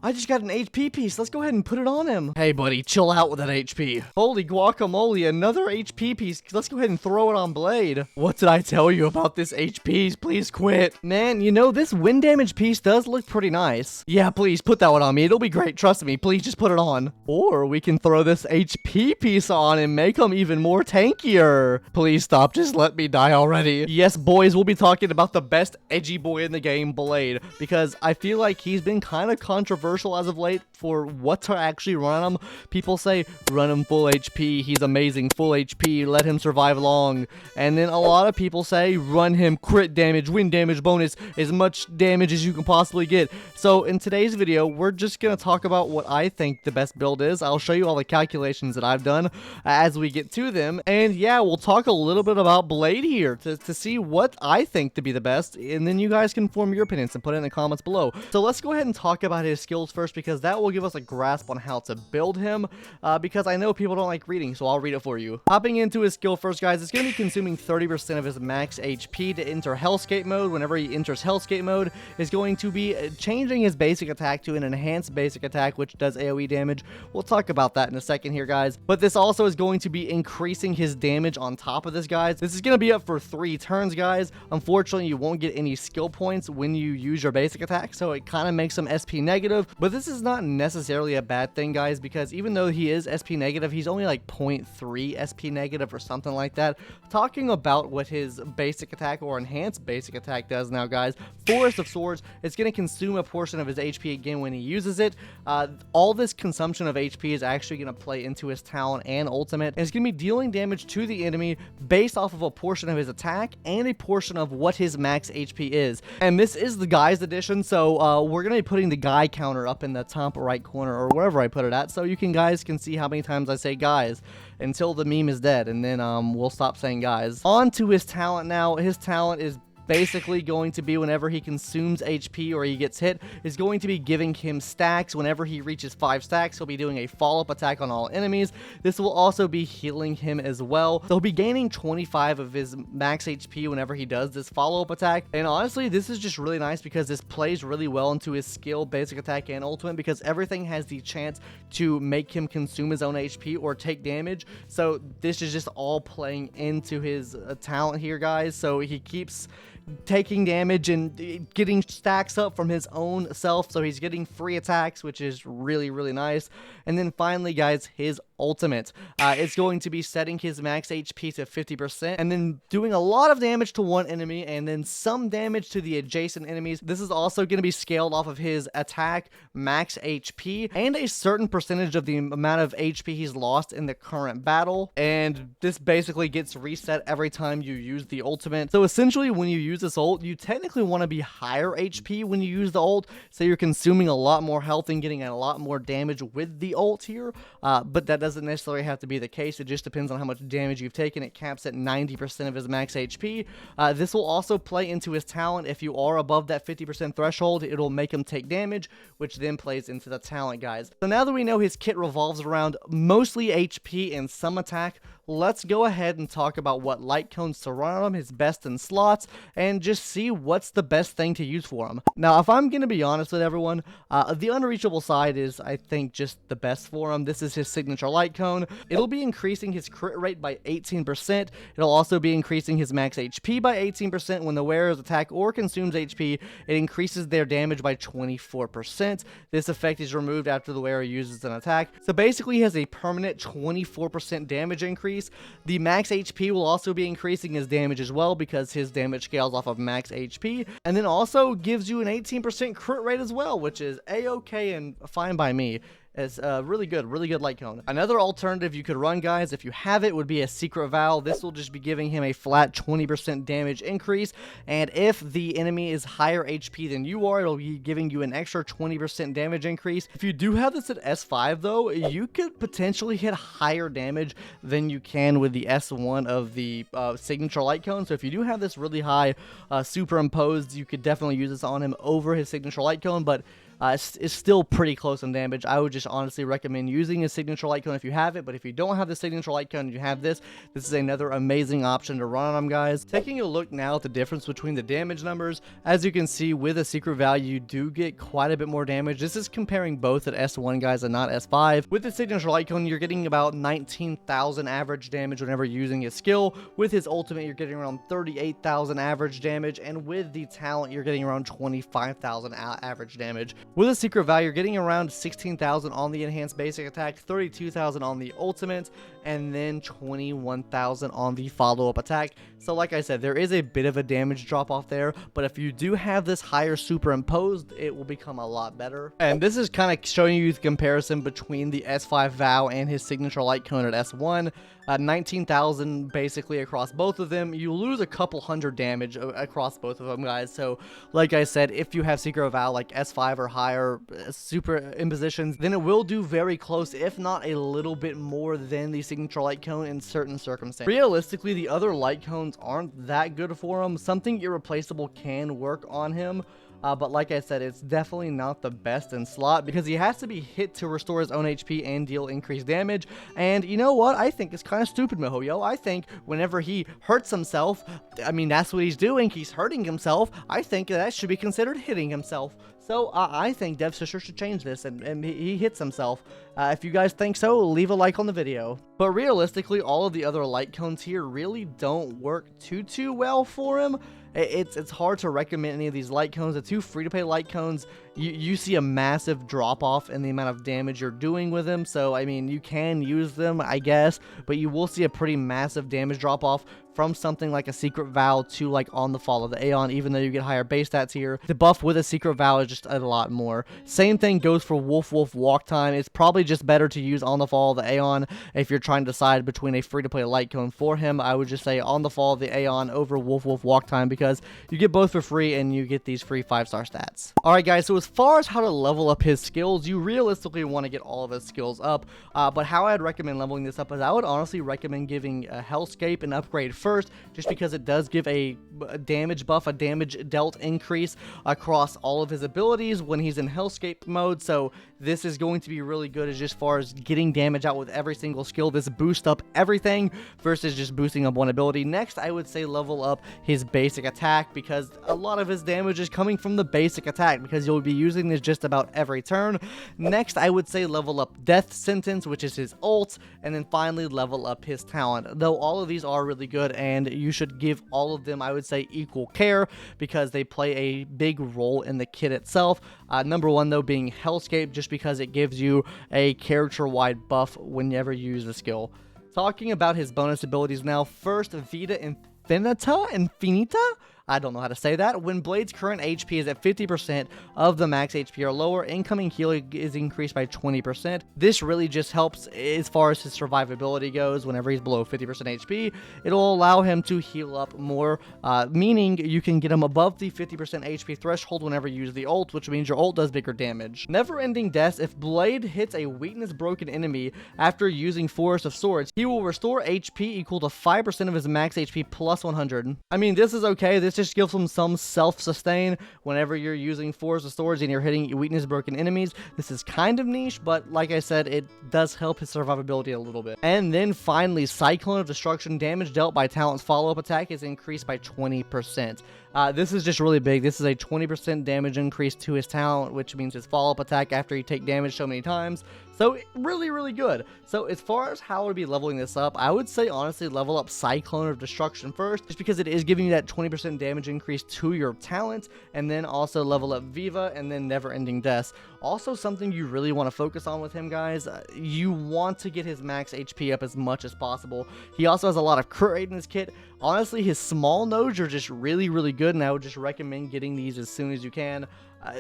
I just got an HP piece. Let's go ahead and put it on him. Hey, buddy, chill out with that HP. Holy guacamole, another HP piece. Let's go ahead and throw it on Blade. What did I tell you about this HPs? Please quit. Man, you know, this wind damage piece does look pretty nice. Yeah, please put that one on me. It'll be great. Trust me. Please just put it on. Or we can throw this HP piece on and make him even more tankier. Please stop. Just let me die already. Yes, boys, we'll be talking about the best edgy boy in the game, Blade, because I feel like he's been kind of controversial as of late for what to actually run him. People say, run him full HP. He's amazing. Full HP. Let him survive long. And then a lot of people say, run him crit damage, wind damage bonus, as much damage as you can possibly get. So in today's video, we're just going to talk about what I think the best build is. I'll show you all the calculations that I've done as we get to them. And yeah, we'll talk a little bit about Blade here to see what I think to be the best. And then you guys can form your opinions and put it in the comments below. So let's go ahead and talk about his skills first, because that will give us a grasp on how to build him. Because I know people don't like reading, so I'll read it for you. Hopping into his skill first, guys, it's going to be consuming 30% of his max HP to enter Hellscape mode. Whenever he enters Hellscape mode, is going to be changing his basic attack to an enhanced basic attack, which does AoE damage. We'll talk about that in a second here, guys. But this also is going to be increasing his damage on top of this, guys. This is going to be up for 3 turns, guys. Unfortunately, you won't get any skill points when you use your basic attack, so it kind of makes him SP negative. But this is not necessarily a bad thing, guys, because even though he is SP negative, he's only like 0.3 SP negative or something like that. Talking about what his basic attack or enhanced basic attack does now, guys, Forest of Swords, it's going to consume a portion of his HP again when he uses it. All this consumption of HP is actually going to play into his talent and ultimate, and it's going to be dealing damage to the enemy based off of a portion of his attack and a portion of what his max HP is. And this is the Guy's edition, so we're going to be putting the Guy counter up in the top right corner or wherever I put it at, so you guys can see how many times I say guys until the meme is dead, and then we'll stop saying guys. On to his talent now. His talent is basically going to be whenever he consumes HP or he gets hit, is going to be giving him stacks. Whenever he reaches 5 stacks, he'll be doing a follow-up attack on all enemies. This will also be healing him as well. So he'll be gaining 25 of his max HP whenever he does this follow-up attack. And honestly, this is just really nice because this plays really well into his skill, basic attack, and ultimate, because everything has the chance to make him consume his own HP or take damage. So this is just all playing into his talent here, guys. So he keeps taking damage and getting stacks up from his own self, so he's getting free attacks, which is really, really nice. And then finally, guys, his ultimate. It's going to be setting his max HP to 50% and then doing a lot of damage to one enemy and then some damage to the adjacent enemies. This is also going to be scaled off of his attack, max HP, and a certain percentage of the amount of HP he's lost in the current battle. And this basically gets reset every time you use the ultimate. So essentially, when you use this ult, you technically want to be higher HP when you use the ult, so you're consuming a lot more health and getting a lot more damage with the ult here. But that doesn't necessarily have to be the case. It just depends on how much damage you've taken. It caps at 90% of his max HP. This will also play into his talent. If you are above that 50% threshold, it'll make him take damage, which then plays into the talent, guys. So now that we know his kit revolves around mostly HP and some attack, let's go ahead and talk about what light cones to run on him, his best in slots, and just see what's the best thing to use for him. Now, if I'm going to be honest with everyone, the unreachable side is, I think, just the best for him. This is his signature light cone. It'll be increasing his crit rate by 18%. It'll also be increasing his max HP by 18%. When the wearer's attack or consumes HP, it increases their damage by 24%. This effect is removed after the wearer uses an attack. So basically, he has a permanent 24% damage increase. The max HP will also be increasing his damage as well, because his damage scales off of max HP, and then also gives you an 18% crit rate as well, which is a-okay and fine by me. It's really good light cone. Another alternative you could run, guys, if you have it, would be a secret vow. This will just be giving him a flat 20% damage increase, and if the enemy is higher HP than you are, it'll be giving you an extra 20% damage increase. If you do have this at S5, though, you could potentially hit higher damage than you can with the S1 of the signature light cone. So if you do have this really high superimposed, you could definitely use this on him over his signature light cone, but is still pretty close in damage. I would just honestly recommend using a signature light cone if you have it, but if you don't have the signature light cone and you have this is another amazing option to run on them, guys. Taking a look now at the difference between the damage numbers, as you can see, with a secret value, you do get quite a bit more damage. This is comparing both at S1, guys, and not S5. With the signature light cone, you're getting about 19,000 average damage whenever using his skill. With his ultimate, you're getting around 38,000 average damage, and with the talent, you're getting around 25,000 average damage. With a secret value, you're getting around 16,000 on the enhanced basic attack, 32,000 on the ultimate, and then 21,000 on the follow-up attack. So like I said, there is a bit of a damage drop off there, but if you do have this higher superimposed, it will become a lot better. And this is kind of showing you the comparison between the S5 Vow and his signature light cone at S1. 19,000 basically across both of them. You lose a couple hundred damage across both of them, guys. So like I said, if you have Secret Vow like S5 or higher super impositions, then it will do very close, if not a little bit more than the signature light cone in certain circumstances. Realistically, the other light cones aren't that good for him. Something irreplaceable can work on him. But like I said, it's definitely not the best in slot because he has to be hit to restore his own HP and deal increased damage. And you know what? I think it's kind of stupid, MoHoYo. I think whenever he hurts himself, I mean, that's what he's doing. He's hurting himself. I think that should be considered hitting himself. So I think DevSister should change this, and he hits himself. If you guys think so, leave a like on the video. But realistically, all of the other light cones here really don't work too well for him. It's hard to recommend any of these light cones. The two free-to-play light cones, you see a massive drop-off in the amount of damage you're doing with them. So, I mean, you can use them, I guess, but you will see a pretty massive damage drop-off from something like a Secret Vow to like On the Fall of the Aeon, even though you get higher base stats here. The buff with a Secret Vow is just a lot more. Same thing goes for Wolf walk time. It's probably just better to use On the Fall of the Aeon if you're trying to decide between a free-to-play light cone for him. I would just say On the Fall of the Aeon over Wolf walk time because you get both for free and you get these free 5-star stats. Alright guys, so as far as how to level up his skills, you realistically want to get all of his skills up, but how I'd recommend leveling this up is I would honestly recommend giving a Hellscape an upgrade first, just because it does give a damage buff, a damage dealt increase across all of his abilities when he's in Hellscape mode. So this is going to be really good as far as getting damage out with every single skill. This boosts up everything versus just boosting up one ability. Next, I would say level up his basic attack because a lot of his damage is coming from the basic attack because you'll be using this just about every turn. Next, I would say level up Death Sentence, which is his ult, and then finally level up his talent. Though all of these are really good and you should give all of them, I would say, equal care because they play a big role in the kit itself. Number one, though, being Hellscape, just because it gives you a character-wide buff whenever you use the skill. Talking about his bonus abilities now, first, Vita Infinita? I don't know how to say that. When Blade's current HP is at 50% of the max HP or lower, incoming healing is increased by 20%. This really just helps as far as his survivability goes. Whenever he's below 50% HP, it'll allow him to heal up more, meaning you can get him above the 50% HP threshold whenever you use the ult, which means your ult does bigger damage. Never-ending deaths. If Blade hits a weakness broken enemy after using Forest of Swords, he will restore HP equal to 5% of his max HP plus 100. I mean, this is okay. This just gives him some self-sustain whenever you're using Force of Swords and you're hitting weakness broken enemies. This is kind of niche, but like I said, it does help his survivability a little bit. And then finally, Cyclone of Destruction. Damage dealt by Talent's follow-up attack is increased by 20%. This is just really big. This is a 20% damage increase to his talent, which means his follow-up attack after you take damage so many times. So really good. So as far as how I would be leveling this up, I would say honestly level up Cyclone of Destruction first, just because it is giving you that 20% damage increase to your talent, and then also level up Viva and then Never Ending Deaths. Also, something you really want to focus on with him, guys, you want to get his max HP up as much as possible. He also has a lot of crit rate in his kit. Honestly, his small nodes are just really good, and I would just recommend getting these as soon as you can.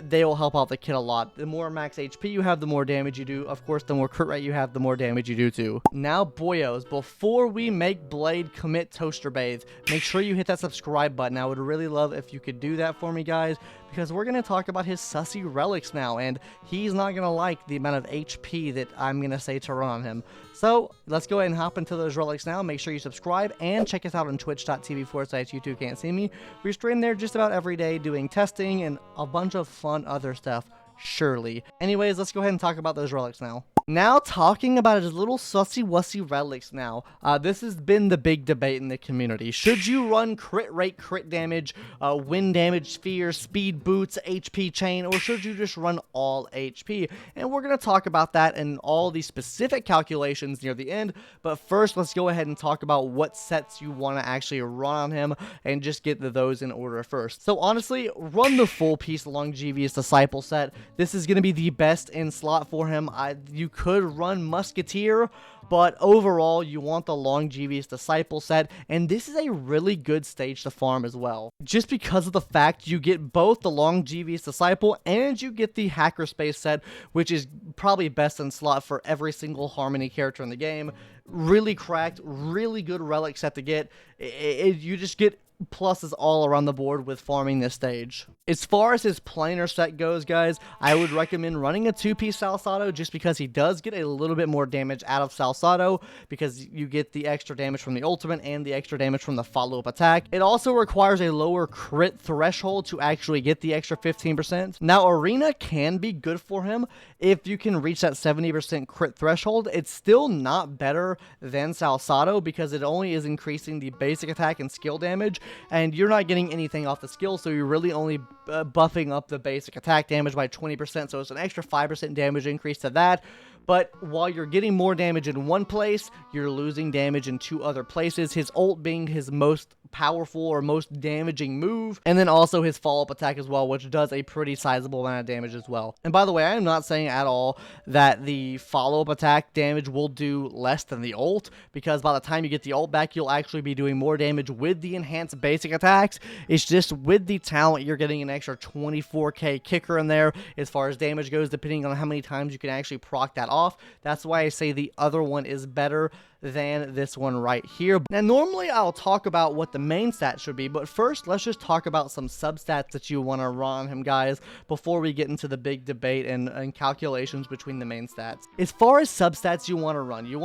They will help out the kit a lot. The more max HP you have, the more damage you do. Of course, the more crit rate you have, the more damage you do too. Now, boyos, before we make Blade commit Toaster Bathe, make sure you hit that subscribe button. I would really love if you could do that for me, guys, because we're going to talk about his sussy relics now, and he's not going to like the amount of HP that I'm going to say to run on him. So let's go ahead and hop into those relics now. Make sure you subscribe and check us out on twitch.tv/YouTube Can't See Me. We're streaming there just about every day doing testing and a bunch of fun other stuff. surely. Anyways, let's go ahead and talk about those relics now. Now talking about his little sussy-wussy relics now. This has been the big debate in the community. Should you run crit rate, crit damage, wind damage, sphere, speed boots, HP chain, or should you just run all HP? And we're going to talk about that and all the specific calculations near the end. But first, let's go ahead and talk about what sets you want to actually run on him and just get those in order first. So honestly, run the full piece Longevious Disciple set. This is going to be the best in slot for him. You could run Musketeer, but overall you want the Longevious Disciple set, and this is a really good stage to farm as well, just because of the fact you get both the Longevious Disciple and you get the Hackerspace set, which is probably best in slot for every single Harmony character in the game. Really cracked, really good relic set to get. You just get pluses all around the board with farming this stage. As far as his planar set goes, guys, I would recommend running a 2-piece Salsado just because he does get a little bit more damage out of Salsado because you get the extra damage from the ultimate and the extra damage from the follow-up attack. It also requires a lower crit threshold to actually get the extra 15%. Now, Arena can be good for him if you can reach that 70% crit threshold. It's still not better than Salsado because it only is increasing the basic attack and skill damage, and you're not getting anything off the skill, so you're really only buffing up the basic attack damage by 20%, so it's an extra 5% damage increase to that. But while you're getting more damage in one place, you're losing damage in 2 other places, his ult being his most powerful or most damaging move, and then also his follow-up attack as well, which does a pretty sizable amount of damage as well. And by the way, I am not saying at all that the follow-up attack damage will do less than the ult, because by the time you get the ult back, you'll actually be doing more damage with the enhanced basic attacks. It's just with the talent, you're getting an extra 24k kicker in there as far as damage goes, depending on how many times you can actually proc that off. That's why I say the other one is better than this one right here. Now, normally I'll talk about what the main stats should be, but first let's just talk about some substats that you want to run on him, guys, before we get into the big debate and calculations between the main stats. As far as substats you want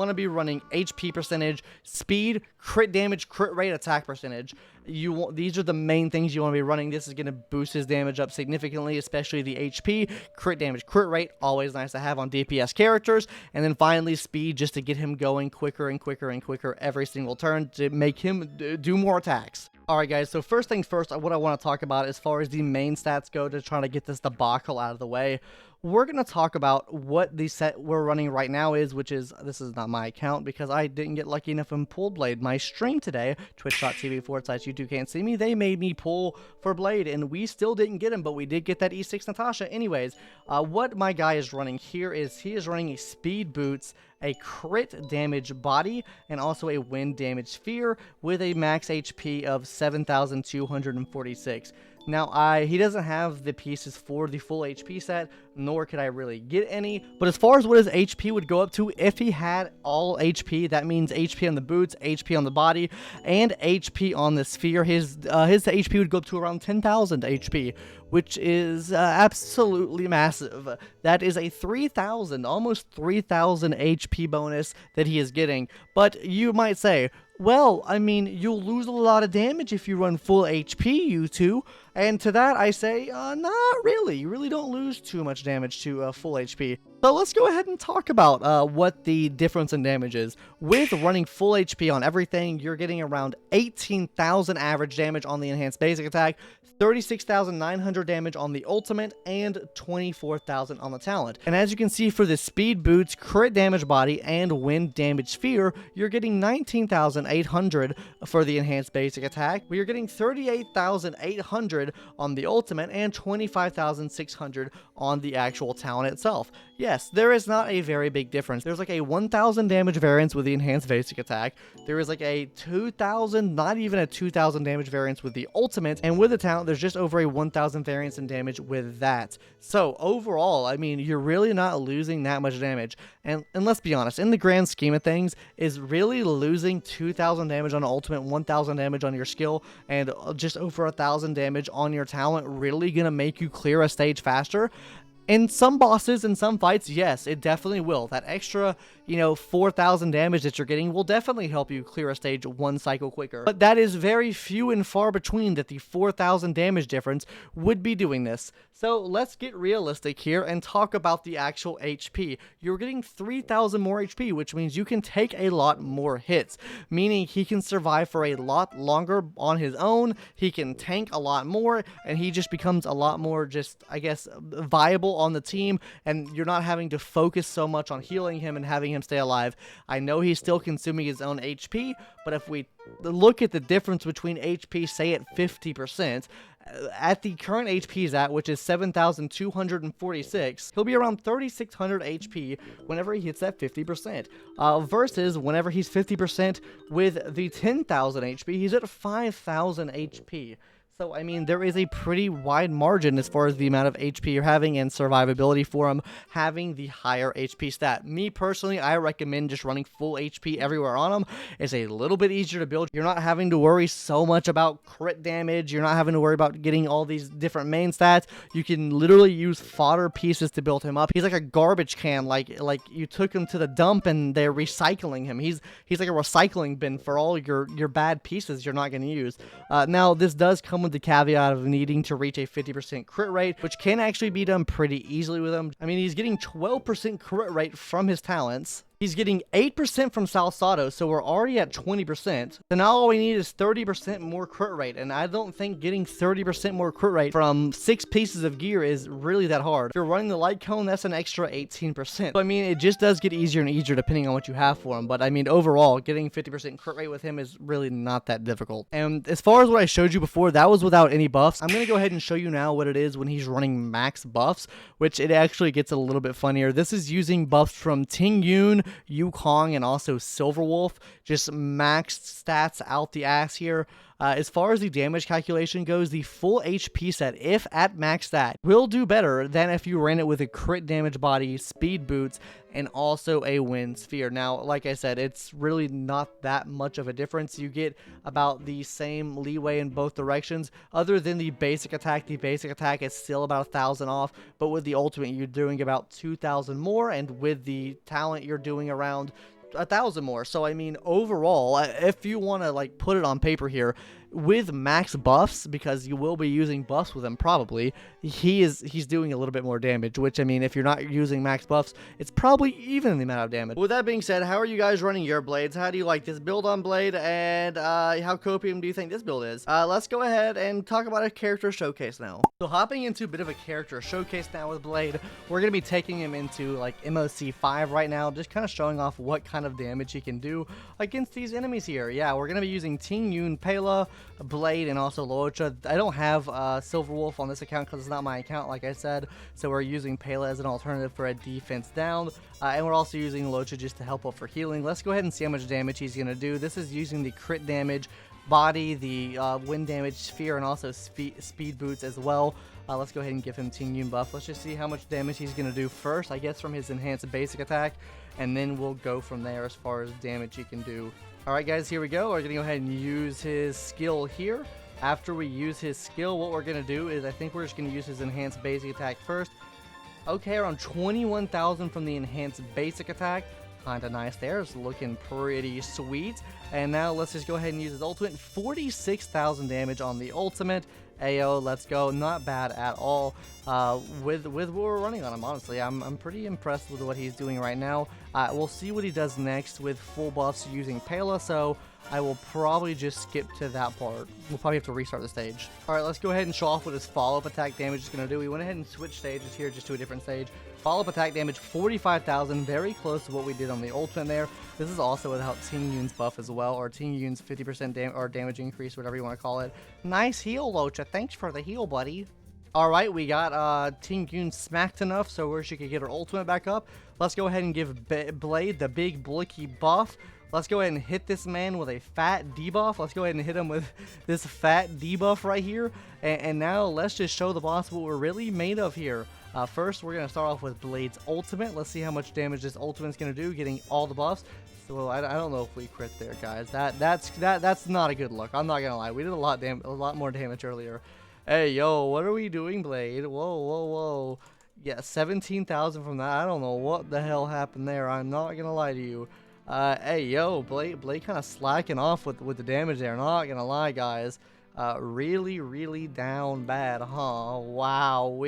to be running HP percentage, speed, crit damage, crit rate, attack percentage. These are the main things you want to be running. This is going to boost his damage up significantly, especially the HP, crit damage, crit rate, always nice to have on DPS characters, and then finally speed, just to get him going quicker and quicker and quicker every single turn to make him do more attacks. Alright guys, so first things first, what I want to talk about as far as the main stats go to try to get this debacle out of the way, we're going to talk about what the set we're running right now is, which is, this is not my account because I didn't get lucky enough in Pull Blade. My stream today, twitch.tv/YouTube can't see me, they made me pull for Blade, and we still didn't get him, but we did get that E6 Natasha. Anyways, what my guy is running here is he is running a speed boots, a crit damage body, and also a wind damage sphere with a max HP of 7,246. Now, he doesn't have the pieces for the full HP set, nor could I really get any, but as far as what his HP would go up to, if he had all HP, that means HP on the boots, HP on the body, and HP on the sphere, his HP would go up to around 10,000 HP, which is absolutely massive. That is a 3,000, almost 3,000 HP bonus that he is getting, but you might say, well, I mean, you'll lose a lot of damage if you run full HP, you two. And to that, I say, not really. You really don't lose too much damage to full HP. So let's go ahead and talk about what the difference in damage is. With running full HP on everything, you're getting around 18,000 average damage on the enhanced basic attack, 36,900 damage on the ultimate, and 24,000 on the talent. And as you can see for the speed boots, crit damage body, and wind damage sphere, you're getting 19,800 for the enhanced basic attack, but you're getting 38,800 on the ultimate, and 25,600 on the actual talent itself. Yes, there is not a very big difference. There's like a 1,000 damage variance with the enhanced basic attack. There is like a 2,000, not even a 2,000 damage variance with the ultimate, and with the talent, there's just over a 1,000 variance in damage with that. So overall, I mean, you're really not losing that much damage. And let's be honest, in the grand scheme of things, is really losing 2,000 damage on ultimate, 1,000 damage on your skill, and just over 1,000 damage on your talent really gonna make you clear a stage faster? In some bosses and some fights, yes, it definitely will. That extra, 4,000 damage that you're getting will definitely help you clear a stage one cycle quicker. But that is very few and far between that the 4,000 damage difference would be doing this. So let's get realistic here and talk about the actual HP. You're getting 3,000 more HP, which means you can take a lot more hits, meaning he can survive for a lot longer on his own, he can tank a lot more, and he just becomes a lot more viable on the team, and you're not having to focus so much on healing him and having him stay alive. I know he's still consuming his own HP, but if we look at the difference between HP, say at 50%, at the current HP he's at, which is 7,246, he'll be around 3,600 HP whenever he hits that 50%, versus whenever he's 50% with the 10,000 HP, he's at 5,000 HP. So, I mean, there is a pretty wide margin as far as the amount of HP you're having and survivability for him having the higher HP stat. Me, personally, I recommend just running full HP everywhere on him. It's a little bit easier to build. You're not having to worry so much about crit damage. You're not having to worry about getting all these different main stats. You can literally use fodder pieces to build him up. He's like a garbage can, like you took him to the dump and they're recycling him. He's like a recycling bin for all your bad pieces you're not going to use. Now, this does come with the caveat of needing to reach a 50% crit rate, which can actually be done pretty easily with him. I mean, he's getting 12% crit rate from his talents. He's getting 8% from Salsado, so we're already at 20%. So now all we need is 30% more crit rate, and I don't think getting 30% more crit rate from 6 pieces of gear is really that hard. If you're running the light cone, that's an extra 18%. So, I mean, it just does get easier and easier depending on what you have for him, but I mean, overall, getting 50% crit rate with him is really not that difficult. And as far as what I showed you before, that was without any buffs. I'm going to go ahead and show you now what it is when he's running max buffs, which it actually gets a little bit funnier. This is using buffs from Ting Yun, Yukong, and also Silverwolf. Just maxed stats out the ass here. As far as the damage calculation goes, the full HP set, if at max stat, will do better than if you ran it with a crit damage body, speed boots, and also a wind sphere. Now, like I said, it's really not that much of a difference. You get about the same leeway in both directions, other than the basic attack. The basic attack is still about 1,000 off, but with the ultimate, you're doing about 2,000 more, and with the talent, you're doing around 1,000 more. So I mean, overall, if you want to like put it on paper here, with max buffs, because you will be using buffs with him probably, he's doing a little bit more damage, which, I mean, if you're not using max buffs, it's probably even the amount of damage. With that being said, how are you guys running your blades? How do you like this build on Blade, and how copium do you think this build is? Let's go ahead and talk about a character showcase now. So hopping into a bit of a character showcase now with Blade, we're going to be taking him into like MOC 5 right now, just kind of showing off what kind of damage he can do against these enemies here. Yeah, we're going to be using Ting Yun, Pela, Blade, and also Locha. I don't have Silverwolf on this account because it's not my account, like I said, so we're using Pela as an alternative for a defense down, and we're also using Locha just to help out for healing. Let's go ahead and see how much damage he's going to do. This is using the crit damage body, the wind damage sphere, and also speed boots as well. Let's go ahead and give him Ting Yun buff. Let's just see how much damage he's going to do first, I guess, from his enhanced basic attack, and then we'll go from there as far as damage he can do. Alright guys, here we go. We're going to go ahead and use his skill here. After we use his skill, what we're going to do is I think we're just going to use his enhanced basic attack first. Okay, around 21,000 from the enhanced basic attack. Kinda nice there. It's looking pretty sweet. And now let's just go ahead and use his ultimate. 46,000 damage on the ultimate. Ayo, let's go. Not bad at all with what we're running on him, honestly. I'm pretty impressed with what he's doing right now. We'll see what he does next with full buffs using Pela, so I will probably just skip to that part. We'll probably have to restart the stage. Alright, let's go ahead and show off what his follow-up attack damage is going to do. We went ahead and switched stages here just to a different stage. Follow-up attack damage, 45,000, very close to what we did on the ultimate there. This is also without Ting Yun's buff as well, or Ting Yun's 50% damage increase, whatever you want to call it. Nice heal, Locha. Thanks for the heal, buddy. Alright, we got Ting Yun smacked enough so where she could get her ultimate back up. Let's go ahead and give Blade the big blicky buff. Let's go ahead and hit this man with a fat debuff. Let's go ahead and hit him with this fat debuff right here. And now let's just show the boss what we're really made of here. First, we're going to start off with Blade's ultimate. Let's see how much damage this ultimate's going to do, getting all the buffs. So I don't know if we crit there, guys. That's not a good look. I'm not going to lie. We did a lot more damage earlier. Hey, yo, what are we doing, Blade? Whoa, whoa, whoa. Yeah, 17,000 from that. I don't know what the hell happened there. I'm not gonna lie to you. Hey, yo, Blade kind of slacking off with the damage there. Not gonna lie, guys. Really down bad, huh? Wow,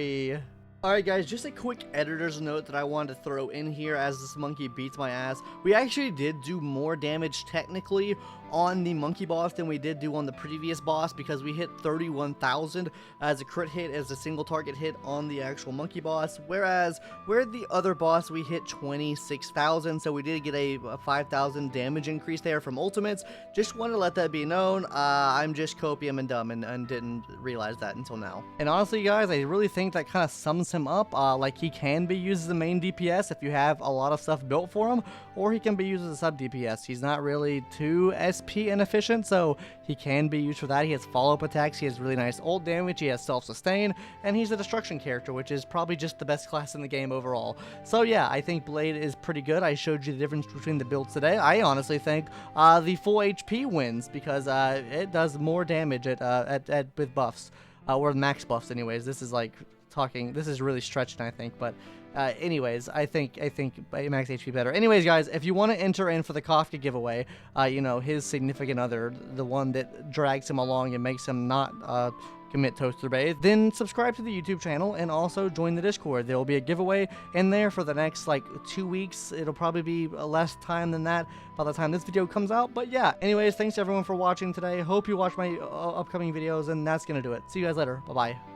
Alright guys, just a quick editor's note that I wanted to throw in here as this monkey beats my ass. We actually did do more damage technically on the monkey boss than we did do on the previous boss, because we hit 31,000 as a crit hit, as a single target hit on the actual monkey boss, whereas where the other boss we hit 26,000, so we did get a 5,000 damage increase there from ultimates. Just wanted to let that be known. I'm just copium and dumb and didn't realize that until now. And honestly guys, I really think that kind of sums him up. Like, he can be used as the main DPS if you have a lot of stuff built for him, or he can be used as a sub DPS. He's not really too SP inefficient, so he can be used for that. He has follow-up attacks, he has really nice ult damage, he has self-sustain, and he's a destruction character, which is probably just the best class in the game overall. So yeah, I think Blade is pretty good. I showed you the difference between the builds today. I honestly think the full HP wins, because it does more damage with buffs, or max buffs anyways. This is like this is really stretching, I think, but anyways, I think max HP better. Anyways, guys, if you want to enter in for the Kafka giveaway, you know, his significant other, the one that drags him along and makes him not commit toaster bathe, then subscribe to the YouTube channel and also join the Discord. There will be a giveaway in there for the next like 2 weeks. It'll probably be less time than that by the time this video comes out, but yeah. Anyways, thanks everyone for watching today. Hope you watch my upcoming videos, and that's gonna do it. See you guys later. Bye bye.